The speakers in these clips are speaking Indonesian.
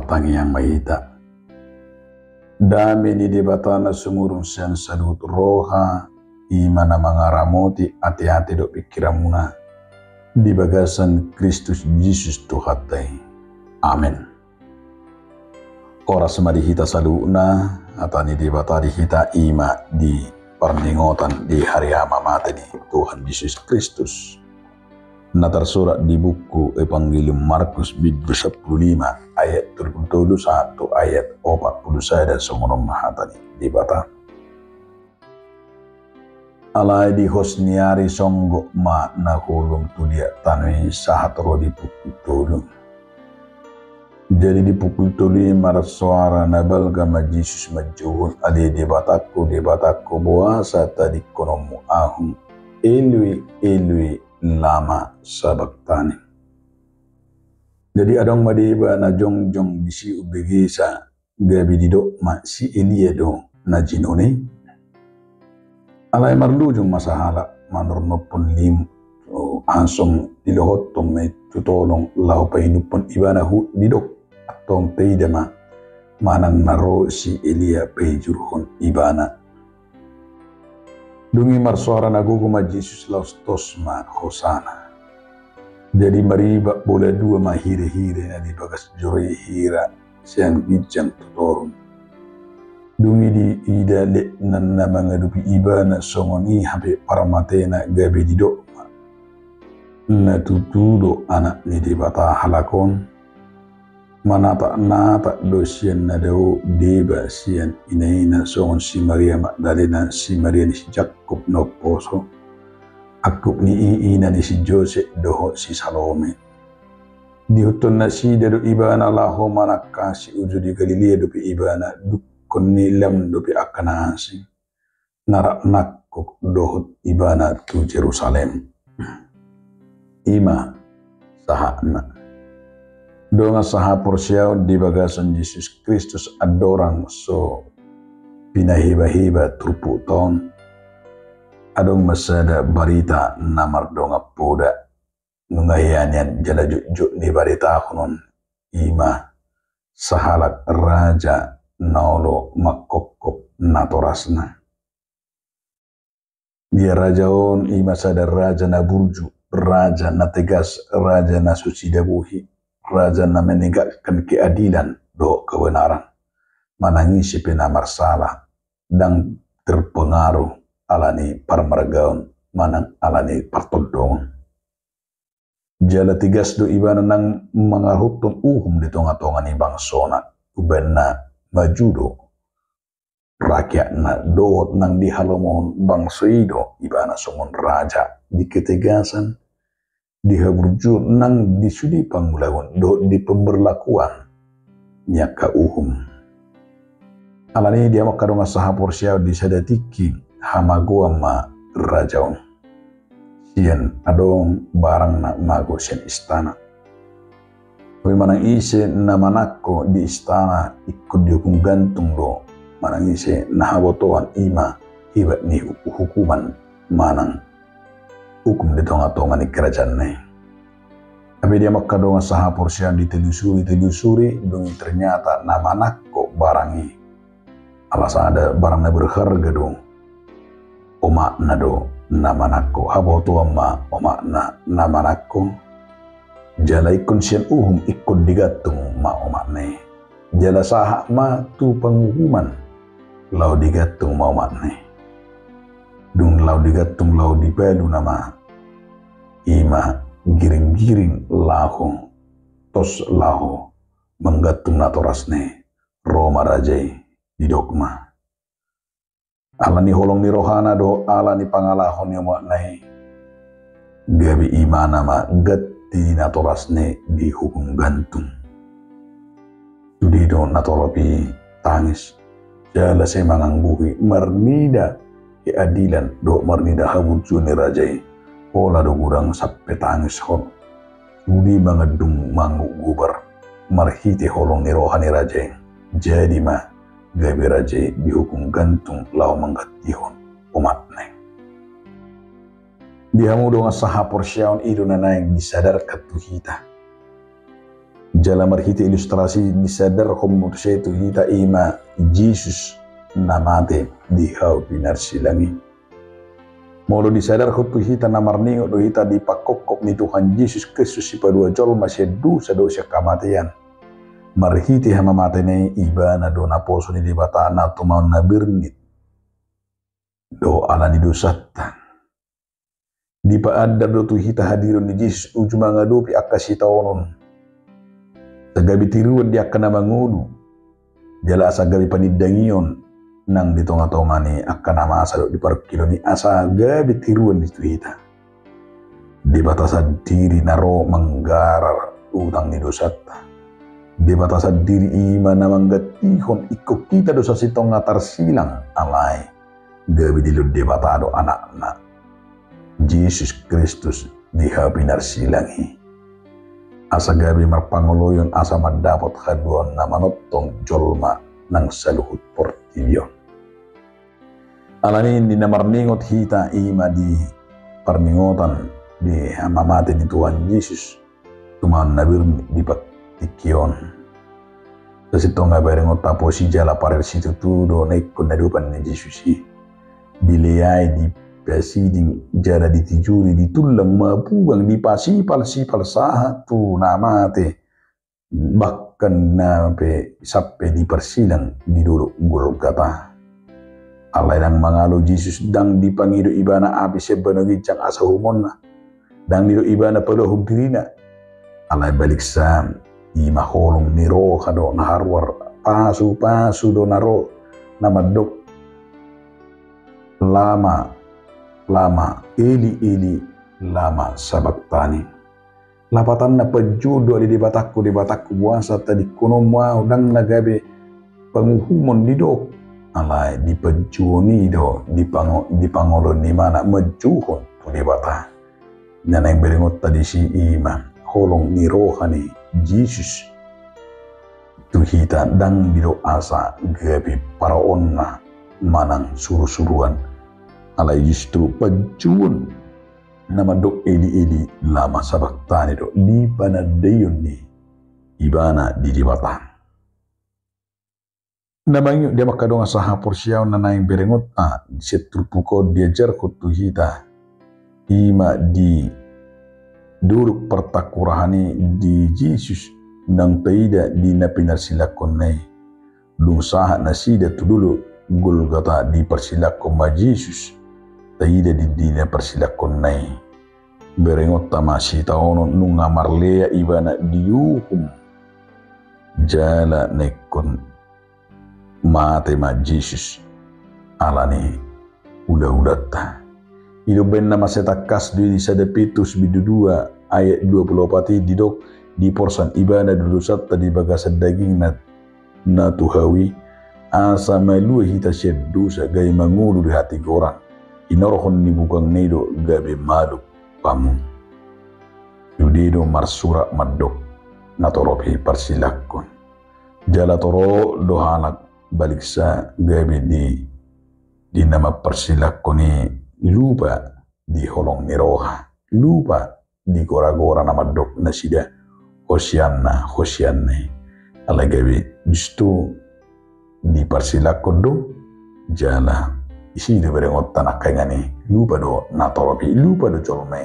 Partangi yang mahita. Dami di debatana sumurung sen sadut roha imana mangaramoti hati-hati do pikiramuna di bagasan Kristus Yesus Tuhatai. Amin. Ora semadi hita saluna atani debata di hita ima di perningotan di hari mata di Tuhan Yesus Kristus. Natar surat di buku Evangelium Markus bid 15 ayat 31 ayat 41 dan semono mahatani di bata. Alai di hosniari songgo ma nahulum tudia tanui sahatro di pukul tulu. Jadi di pukul tulu marat suara nabal gama Yesus majuhun adi di bataku buasa tadi konomu ahum elui lama sabaktani. Jadi adong madiba na jongjong bisi ubegesa gabi dido ma si Elia do na jinone. Alai marlujung masahala manurnopon lim ansong dilohotong me tutolong lau painupon ibanahu didok atong teidama manang naro si Elia pejurhon ibana. Dungi marsuara naguguma Yesus laus tosma hosana. Jadi mariba boleh dua mahire-hire na di bagas jori hira siang bijang tutorun. Dungi di ida le nanna mangadupi ibana songoni hape paramatena gabe di dokma. Na tutudo anak ni di bata halakon. Manata dosian na daw deba sian inaina songon si Maria Magdalena si Maria ni si Jacob no poso akup ni iina ni si Jose doho si Salome diuton na si dado ibana laho manaka si ujo di Galilea dopi ibana dukon ni lam dopi akanasi narak nakok doho ibana tu Jerusalem ima sahana. Donga saha porsiao di bagasan Yesus Kristus adorang so pinahiba-hiba trupu ton adong masada barita namar donga poda nungahianian jala juk ni barita konon ima sahalak raja naulo makokok natorasna dia rajaon ima sada raja na burju raja na tegas raja na suci dabuhi raja na menegakkan keadilan do kebenaran manangisi penamar salah dan terpengaruh alani parmargaon manang alani partodong jala tigas do ibana nang mangarhutun di tonga-tonga ni bangsona ubenna majudo rakyat na doot nang dihalomon bangsoido ibana songon raja di ketegasan dihaburju nang disudi pangulawan do di pemberlakuan nyaka alani dia makadonga saha porsia di sadatiki hamagoa ma rajaon sian adong barang na mago sian istana tapi manang ise na manako di istana ikut dihukum gantung do manang ise na habotoan ima hibat ni hukuman manang hukum di tonga-tonga ni kerajaan ni. Tapi dia makadonga saha porsian ditelusuri dong ternyata nama nakko barangi. Alasan ada barangnya berharga dong. Omakna do nama nakko habotua ma omakna nama nakko. Jala ikon sian ikut digatung ma omakne. Jala saha ma tu penghukuman lau digatung ma omakne. Dung lau digatung lau dibalu nama ima giring-giring laho tos laho menggatung natorasne Roma rajai di dogma alani holong ni rohana do alani pangalahon yang maknai gabi imana ma gatti natorasne di hukum gantung sudido natoropi tangis jala semangang buhi marnida keadilan do marnida habujuni rajai pola do gurang sappe tangis hon sudi mangedung mangu gubar marhite holong ni rohani rajai jadi ma gabi rajai dihukum gantung lau manggatihon umatne dihamu donga saha porsiaon idu nanayang disadar katuhita Jala marhiti ilustrasi disadar komutu setu hita ima Jesus namate di hau pinar silangi. Molo disadar hutu hita namarningo do hita di pakokok ni Tuhan Yesus Kristus si padua jol masih dosa kamatian. Marhiti hama matene ibana do naposo ni dibata na tumaw na birnit. Do ala ni dosatan. Di paadar do tu hita hadiron ni Jesus ujuma ngadupi akasita onon. Sagabi tiruan di akan mangudu. Jala asa gabi panidangion nang di tonga-tonga ni akan nama asa di parkilo ni asa gabi tiruan di hita. Di batasan diri naro manggarar utang ni dosata. Di batasan diri ima na manggatihon ikut kita dosa sitong ngatar silang alay. Gabi dilud di batado anak-anak. Yesus Kristus di hapinar silangi. Asa gabi marpangoloyon asa madapot haduan na manotong jolma ng saluhut portilyo. Alanin di namarningot hita ima di parningotan di hamamate ni Tuhan Yesus tuman nabir di patikyon. Kasito nga barengot tapo si jala parer situ tudo na ikon na dupan ni Yesus dileyay di Pasiding jala ditijuri ditulang mapugang di pasipal-sipal sahat tu namate bahkan nape sape di persilang di dulu Golgota. Alay nang mangalo Jesus dang dipangido ibana api sebanagi cang asa humonna dang nido ibana palohog dirina. Alay balik sa imaholong ni roha do naharwar pasu do naro namadok lama eli lama sabaktani. Lapatan na pajudo di batakku buasa tadi kuno mau dang nagabe panguhumon di do. Alay di pajuni do di pangolo ni mana majuhon tu di bata. Nanay beringot tadi si ima holong ni rohani Jesus. Tuhita dang di do asa gabe paraon na manang suru-suruan. Alay justru pajuan nama dok eli lama sabaktani do di panadayon ni ibana di dibatan. Namanya dia makadong asaha porsiaw na naing berengot setrupuko diajar kutu hita ima di duruk pertakurahani di Jesus nang taida di napinarsilakon nai lungsaha nasida tu dulu Golgota di persilakon ma Jesus taida di dina persilakon nai berengot tamasi taono nunga marlea ibana diuhum jala nekon mate ma Jesus alani udah ido ben nama setakas di sadapitus bidudua ayat 24 didok di porsan ibana dudusat tadi bagasan daging na tuhawi asa malua hita dosa gay mangulu di hati gorang inorohon ni bukang nedo gabe maduk pamu yudido marsura madok natoropi persilakon jala toro dohanak balik sa gabe di nama persilakon ni lupa di holong ni roha lupa di gora-gora nama dok nasida hosianna ala gabe justu di persilakon do jala isi de berengot tanah kengani lupa do natoropi lupa do colme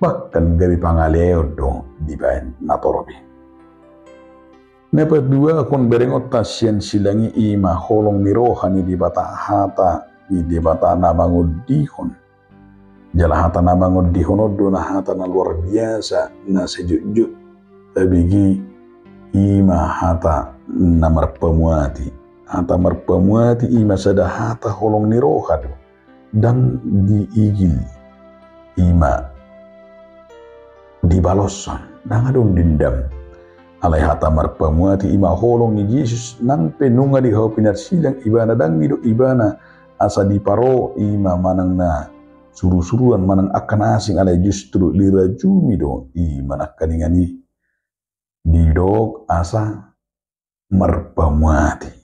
bahkan gabi pangaleo do di bain natoropi. Nepa dua kon berengot tasien silangi ima holong mirohani di bata hata di bata namangud dihon jala hata namangud dihon do na hata na luar biasa na sejuk tabigi ima hata namar pemuati hata marpamuati ima sada hata holong ni roha do dan diigil ima dibalosan dan adong dendam alay hata marpamuati ima holong ni Jesus nang penunga di hau pinar silang ibana dan nido ibana asa di paro ima manang na suru-suruan manang akan asing alay justru lirajumi do ima nakkaningani didog asa marpamuati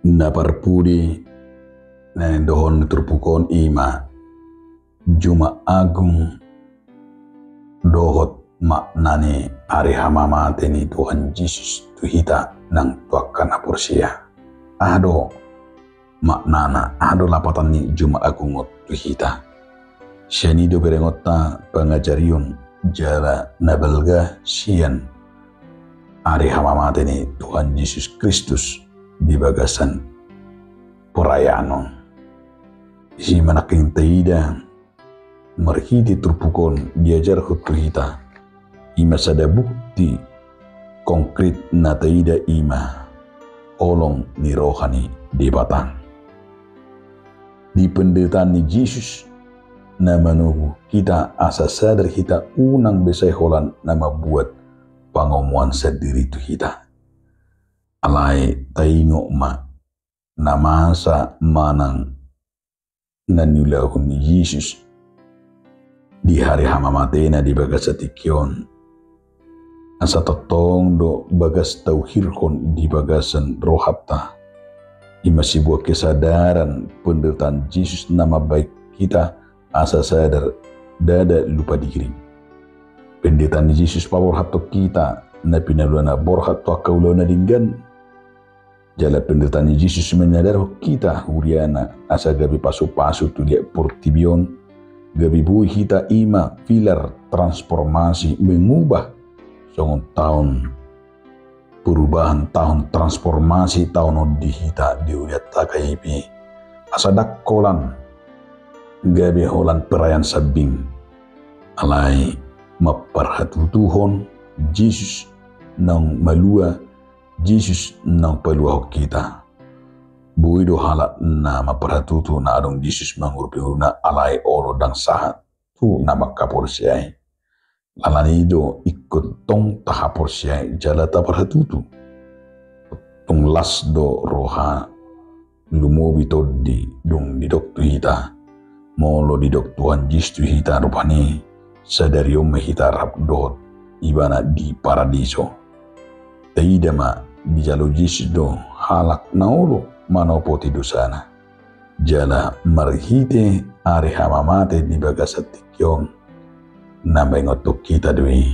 naparpudi na dohon turpukon ima juma agung dohot maknani Ari hamamate ni Tuhan Yesus tu hita nang tuakan apursia. Ado maknana, ado lapatan ni Juma Agungot tu hita. Siani do berengota pengajarion jala nabalga sian. Ari hamamate ni Tuhan Yesus Kristus di bagasan purayanon. Si manaking taida marhiti turpukon diajar hutu hita. Ima sada bukti konkret na taida ima olong ni rohani di batang. Di penderitaan ni Yesus na manuhu kita asa sadar kita unang besay holan na mabuat pangomuan sa diri tu kita. Alay taingo ma na masa manang nanulahon ni Yesus di hari hamamate na di bagas sa tikyon. Asa totong do bagas tauhirkon di bagasan rohata. Ima sebuah kesadaran penderitaan Yesus nama baik kita asa sadar dada lupa diri. Penderitaan Yesus pawor hato kita na pinaluna borhat to kaulana dinggan. Jala penderitaan Yesus menyadar kita huriana asa gabi pasu-pasu tu dia portibion. Gabi bui kita ima pilar transformasi mengubah songon tahun perubahan tahun transformasi tahun dihita diuliat takaipi asa dakkolan gabi holan perayaan sabing alai maparhatutuhon Yesus nang malua Yesus nang palua kita buido halat na maparhatutu na adong Yesus mangurpi-urna alai olo dang sahat tu na makapursiay alanido ikut tong tahapor siya jala taparhatutu tong las do roha lumobi todi dong didok tu hita molo didok Tuhan Yesus tu hita rupani sadariom mahita rap dot ibana di paradiso taida ma di jalo Yesus do halak naolo manopo ti dosana jala marhite ari hamamate di bagasatikyon nambay ngotok kita dui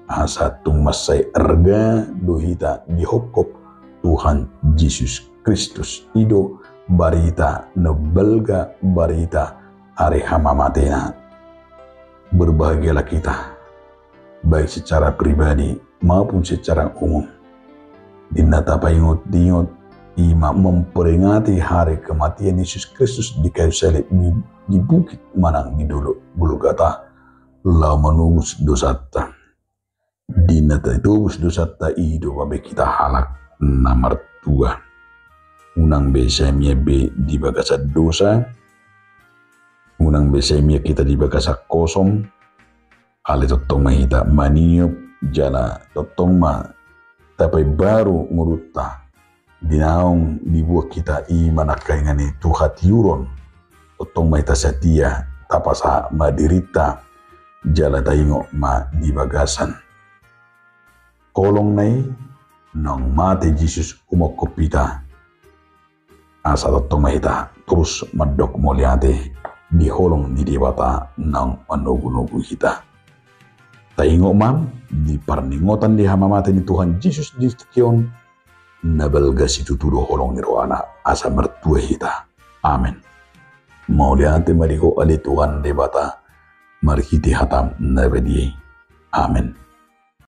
asa tumasay erga duhita dihokop Tuhan Yesus Kristus ido barita nebelga barita ari hamamatena. Berbahagialah kita baik secara pribadi maupun secara umum. Dinata paingot dingot ima memperingati hari kematian Yesus Kristus di kayu salib di bukit manang di dulu Golgota. La manubus dosata dinata itubus dosata ido babe kita halak namar tua unang besemia be di bagasa dosa unang besemia kita di bagasa kosong ale totong mahita maniop jala totong ma tapi baru ngurutta dinaong dibuat kita i manakaingan itu hatiuron totong mahita setia tapasa madirita jala taingo ma di bagasan kolong nai nang mate Yesus umokopita asa totong mahita terus madok moliate di holong di debata nang manugu-nugu kita taingo mam di parningotan di hamamate ni Tuhan Yesus di tikyon nabelga situ tudo holong ni roana asa mertua kita amin moliate mariko ali Tuhan debata marhiti hatam nabedi amin.